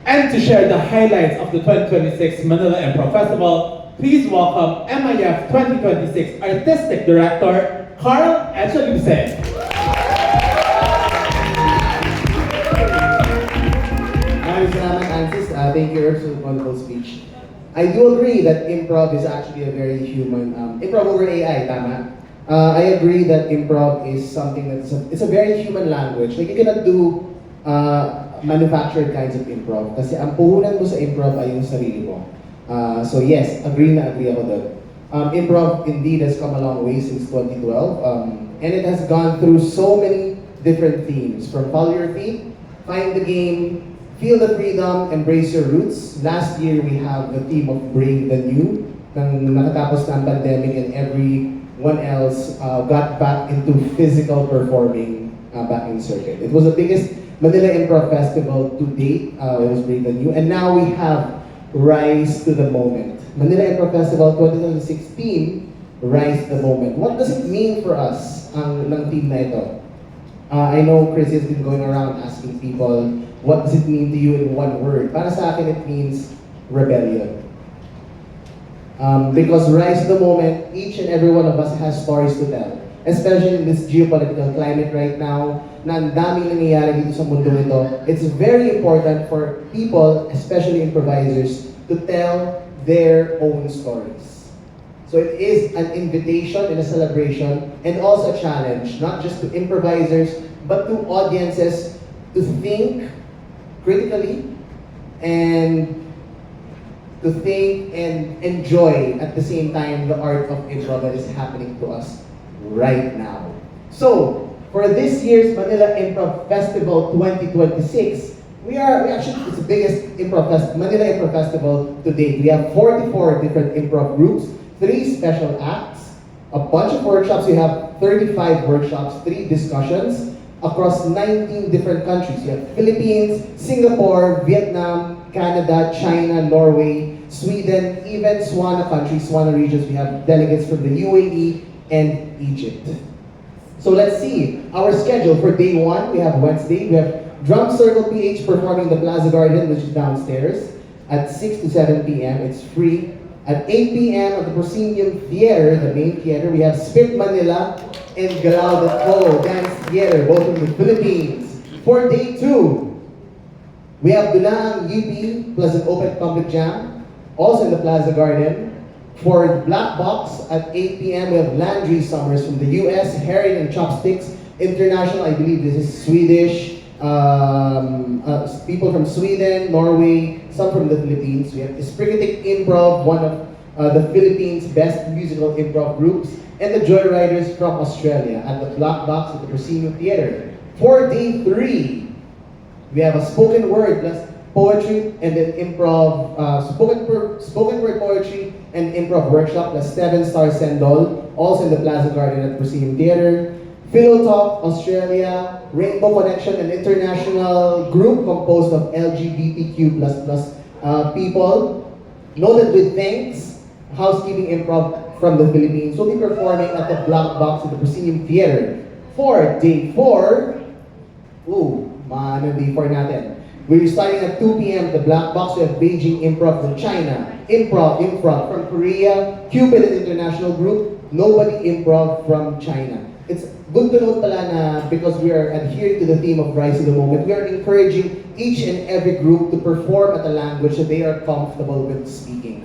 And to share the highlights of the 2026 Manila Improv Festival, please welcome MIF 2026 Artistic Director, Carl Echaluse. Maraming salamat, Ansis. Thank you, Irv, for the wonderful speech. I do agree that improv is actually a very human, improv over AI, tama? I agree that improv is something it's a very human language. Like, you cannot do manufactured kinds of improv kasi ang puhunan mo sa improv ay yung sarili mo. So yes, agree ako doon. Improv indeed has come a long way since 2012, and it has gone through so many different themes, from follow your feet, find the game, feel the freedom, embrace your roots. Last year we have the theme of Brave the New, nang nakatapos na ang pandemic and everyone else got back into physical performing back in circuit. It was the biggest Manila Improv Festival to date. It was Brave the New, and now we have Rise to the Moment. Manila Improv Festival 2016, Rise to the Moment. What does it mean for us ng team na ito? I know Chris has been going around asking people, what does it mean to you in one word? Para sa akin, it means rebellion. Because Rise to the Moment, each and every one of us has stories to tell. Especially in this geopolitical climate right now, na ang daming nangyayari dito sa mundo ito, it's very important for people, especially improvisers, to tell their own stories. So it is an invitation and a celebration, and also a challenge, not just to improvisers, but to audiences to think critically and to think and enjoy at the same time the art of improv that is happening to us right now. So, for this year's Manila Improv Festival 2026, it's the biggest Manila Improv Festival to date. We have 44 different improv groups, 3 special acts, a bunch of workshops. We have 35 workshops, 3 discussions across 19 different countries. We have Philippines, Singapore, Vietnam, Canada, China, Norway, Sweden, even SWANA countries, SWANA regions. We have delegates from the UAE and Egypt. So let's see our schedule for day 1. We have Wednesday. We have Drum Circle PH performing the Plaza Garden, which is downstairs, at 6 to 7 p.m. It's free. At 8 p.m. at the Proscenium Theater, the main theater, we have Spit Manila and Galao de Co Dance Theater, both from the Philippines. For day 2, we have Dulaang UP plus an open public jam, also in the Plaza Garden. For Black Box at 8 p.m. we have Landry Summers from the US, Herring and Chopsticks International. I believe this is Swedish, people from Sweden, Norway, some from the Philippines. We have Sprigatic Improv, one of the Philippines' best musical improv groups, and the Joyriders from Australia at the Black Box at the Proscenium Theater. For day 3, we have a spoken word plus poetry and then improv, spoken word poetry and improv workshop, the 7-star Sendol, also in the Plaza Garden at Proscenium Theater. Philo Talk Australia, Rainbow Connection, an international group composed of LGBTQ++ people. Noted with thanks, Housekeeping Improv from the Philippines will be performing at the Black Box at the Proscenium Theater. For day 4, day 4 natin. We're starting at 2 p.m. at the Black Box. We have Beijing Improv from China, Improv from Korea, Cupid International Group, Nobody Improv from China. It's good to note pala na because we are adhering to the theme of Rise to the Moment, we are encouraging each and every group to perform at a language that they are comfortable with speaking.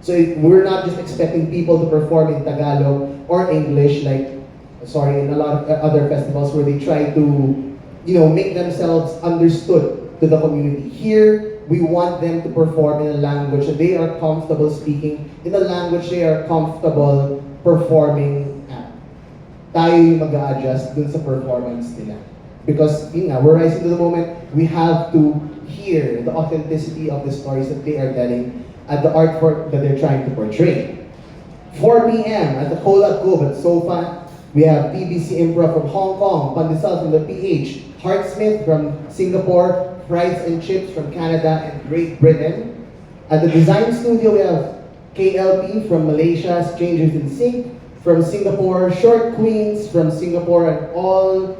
So we're not just expecting people to perform in Tagalog or English in a lot of other festivals where they try to, make themselves understood to the community. Here, we want them to perform in a language that they are comfortable speaking, in a language they are comfortable performing at. Tayo yung mag-a-adjust dun sa performance nila. Because, we're rising to the moment, we have to hear the authenticity of the stories that they are telling at the art form that they're trying to portray. 4 p.m. at the Cola Cove at SOFA, we have PBC Improv from Hong Kong, Pandesal from the PH, Hartsmith from Singapore, Fries and Chips from Canada and Great Britain. At the Design Studio, we have KLP from Malaysia, Strangers in Sync from Singapore, Short Queens from Singapore, and all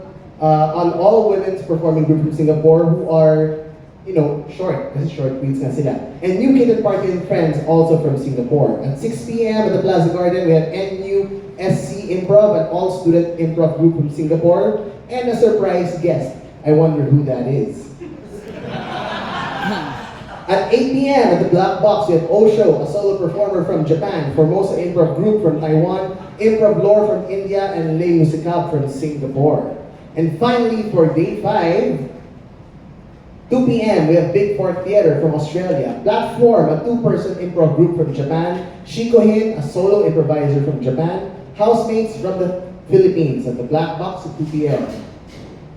women's performing group from Singapore who are short, kasi short queens nga sila. And New Kid and Party and Friends, also from Singapore. At 6 p.m. at the Plaza Garden, we have NUSC Improv, an all-student improv group from Singapore, and a surprise guest. I wonder who that is. At 8 p.m. at the Black Box, we have Osho, a solo performer from Japan, Formosa Improv Group from Taiwan, Improv Lore from India, and Le Musicab from Singapore. And finally, for day 5, 2 p.m. we have Big Fork Theatre from Australia, Platform, a 2-person improv group from Japan, Shikohin, a solo improviser from Japan, Housemates from the Philippines at the Black Box at 2 p.m.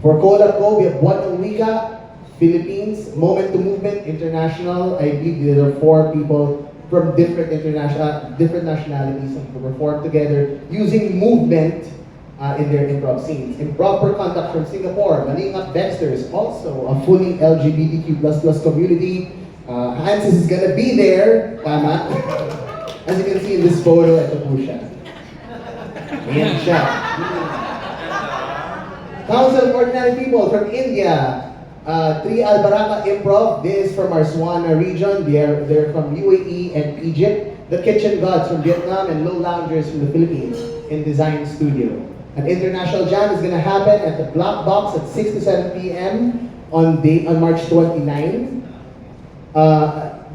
For Kola Ko, we have Buwan ng Wika, Philippines, Moment to Movement International. I believe there are 4 people from different nationalities who perform together using movement in their improv scenes. Improper Conduct from Singapore, Maningap Dexters, also a fully LGBTQ++ community. Hansis is gonna be there, tama? As you can see in this photo, ito po siya. Ayan siya. Council of Ordinary People from India, Tri Albaraka Improv, this is from our Swana region, they're from UAE and Egypt. The Kitchen Gods from Vietnam, and Low Loungers from the Philippines in Design Studio. An international jam is going to happen at the Black Box at 6 to 7 p.m. on March 29.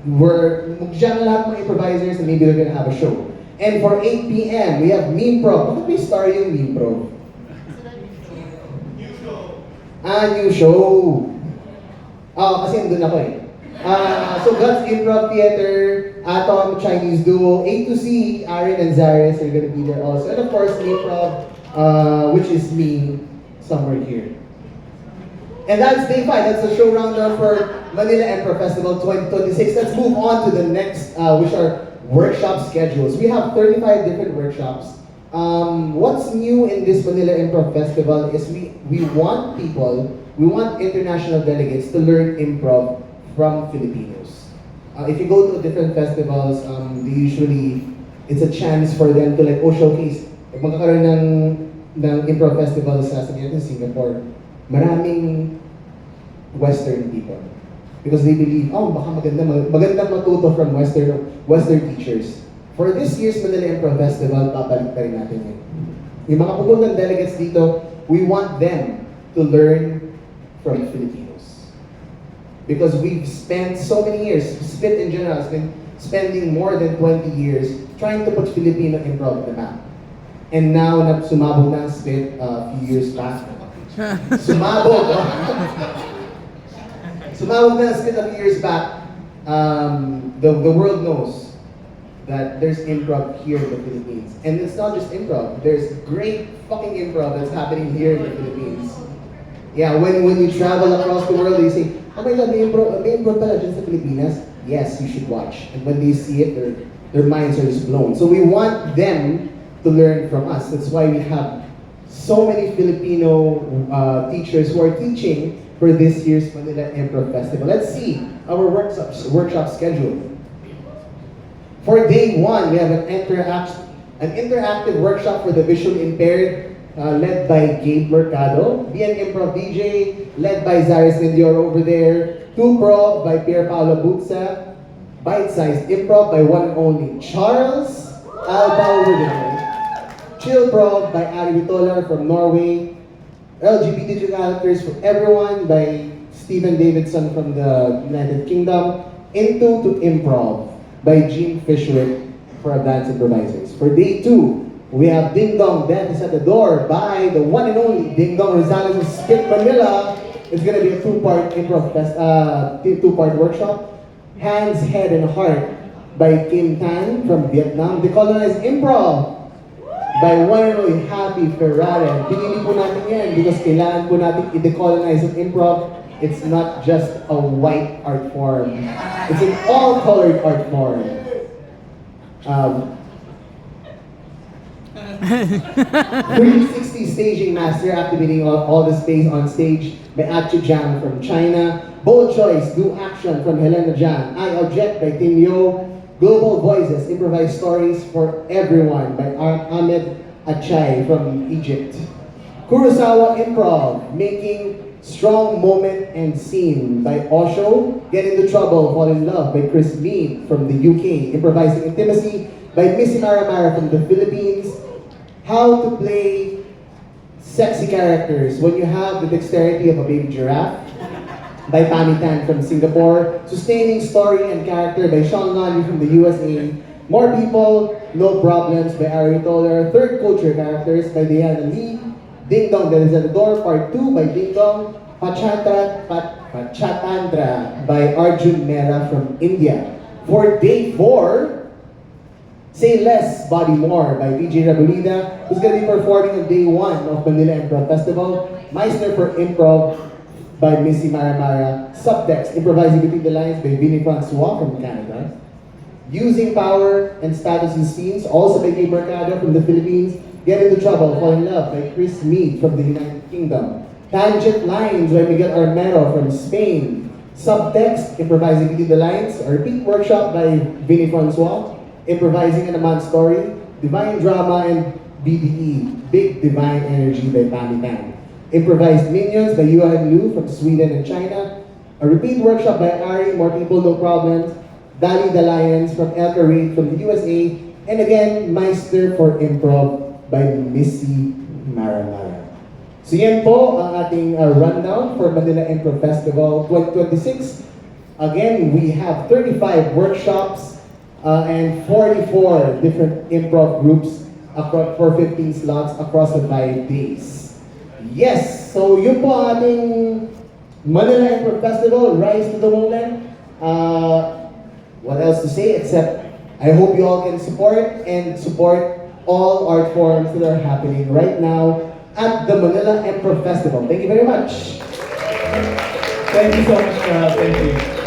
We're mag-jam na lahat mga improvisers and maybe they're going to have a show. And for 8 p.m. we have Meme Pro. Bakit may star yung Meme Pro? New show. Kasi andun ako eh. So Guts Improv Theater, Atom, Chinese Duo, A to C, Aaron and Zaris are going to be there also. And of course, Improv, which is me, somewhere here. And that's day 5. That's the show roundup for Manila Improv Festival 2026. Let's move on to the next, which are workshop schedules. We have 35 different workshops. What's new in this Manila Improv Festival is we want international delegates to learn improv from Filipinos. If you go to different festivals, it's a chance for them to showcase. Magkakaroon ng improv festival sa Singapore, maraming Western people. Because they believe, baka magandang matuto from Western teachers. For this year's Manila Improv Festival, babalik na rin natin yun. Yung mga pupuntang delegates dito, we want them to learn from Filipinos. Because we've spent so many years, Spit in general has been spending more than 20 years trying to put Filipino improv on the map. And now, sumabog na ang Spit a few years back. Sumabog na ang Spit a few years back. The world knows that there's improv here in the Philippines. And it's not just improv, there's great fucking improv that's happening here in the Philippines. Yeah, when you travel across the world, you say, oh my God, may improv pala dyan sa Pilipinas? Yes, you should watch. And when they see it, their minds are just blown. So we want them to learn from us. That's why we have so many Filipino teachers who are teaching for this year's Manila Improv Festival. Let's see our workshop schedule. For day 1, we have an interactive workshop for the visually impaired, led by Gabe Mercado. BN Improv DJ, led by Zaris Mendior over there. 2 Pro by Pier Paolo Butza. Bite-sized Improv by one and only Charles Alba over there. Chill Pro by Ari Vitolar from Norway. LGBT Characters for Everyone by Stephen Davidson from the United Kingdom. Into to Improv by Gene Fishwick for advanced improvisers. For day 2, we have Ding Dong, Death is at the Door by the one and only Ding Dong Rosales of Spit Manila. It's gonna be a 2-part improv workshop. Hands, Head, and Heart by Kim Tan from Vietnam. Decolonized Improv by one and only Happy Ferrara. Pinili po natin yan because kailangan po natin i-decolonize ang improv. It's not just a white art form. It's an all-colored art form. 360 Staging Master, activating all the space on stage by Achu Jam from China. Bold Choice, Do Action from Helena Jam. I Object by Tim Yo. Global Voices, Improvised Stories for Everyone by Ahmed Achai from Egypt. Kurosawa Improv, Making Strong Moment and Scene by Osho. Get Into Trouble, Fall in Love by Chris Mead from the UK. Improvising Intimacy by Missy Maramara from the Philippines. How to play sexy characters when you have the dexterity of a baby giraffe by Pammy Tan from Singapore. Sustaining Story and Character by Sean Lally from the USA. More People, No Problems by Ari Toller. Third Culture Characters by Diana Lee. Ding Dong There Is at the Door, Part 2 by Ding Dong. Pachatandra by Arjun Mehra from India. For day 4, Say Less, Body More by DJ Rabulida, who's going to be performing on day 1 of Manila Improv Festival. Meisner for Improv by Missy Maramara. Subtext, Improvising Between the Lines by Vinnie Francois from Canada. Using Power and Status and Scenes, also by Gabe Mercado from the Philippines. Get Into Trouble, Fall in Love by Chris Mead from the United Kingdom. Tangent Lines by Miguel Armero from Spain. Subtext, Improvising Between the Lines, a repeat workshop by Vinnie Francois. Improvising an Amant Story. Divine Drama and BDE, Big Divine Energy by Pammy Tan. Improvised Minions by Yuan Liu from Sweden and China. A repeat workshop by Ari, More People, No Problems. Dali the Lions from Elka Reid from the USA. And again, Meister for Improv by Missy Maramara. So yan po ang ating rundown for Manila Improv Festival 2026. Again, we have 35 workshops and 44 different improv groups across, for 15 slots across the 5 days. Yes! So yun po ang ating Manila Improv Festival, Rise to the Moment. What else to say except I hope you all can support all art forms that are happening right now at the Manila Improv Festival. Thank you very much. Thank you so much, Carl. Thank you.